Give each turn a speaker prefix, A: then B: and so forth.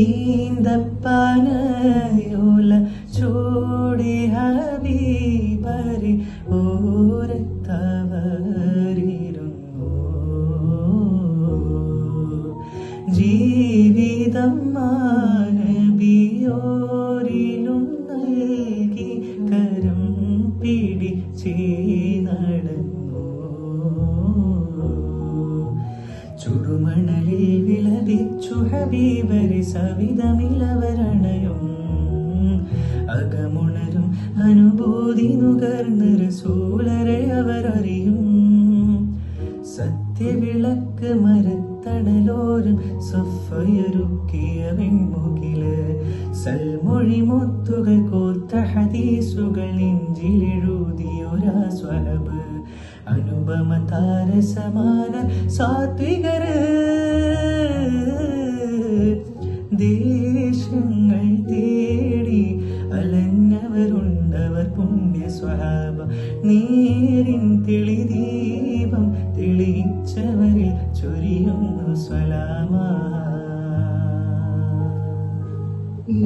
A: ഈന്തപ്പനയോല ചൂടി ഹബീബരെ ഓരത്തവരിരുന്നു. ജീവിതം മാനബിയോരിലും നൽകി കരം പിടിച്ചേ നടന്നു. ചുടുമണലിൽ വിലപിച്ചു ഹബീബരെ സവിധമിലവരണയും അകമുണരും അനുഭൂതി നുകർന്ന് റസൂലരെ അവരറിയും. സത്യവിളക്ക് മരത്തണലോരം സഫയൊരുക്കിയ വെൺമുകില് സൽമൊഴി മുത്തുകൾ കോർത്ത ഹദീസുകൾ നെഞ്ചിലെഴുതിയൊരാ സ്വഹബ് അനുപമ താരസമാന സാത്വികര് ദേശങ്ങൾ തേടി അലഞ്ഞവരുണ്ടവർ പുണ്യ സ്വഹാബ നേരിൻ തെളിദീപം തെളിയിച്ചവരിൽ ചൊരിയുന്നു സ്വലാമ.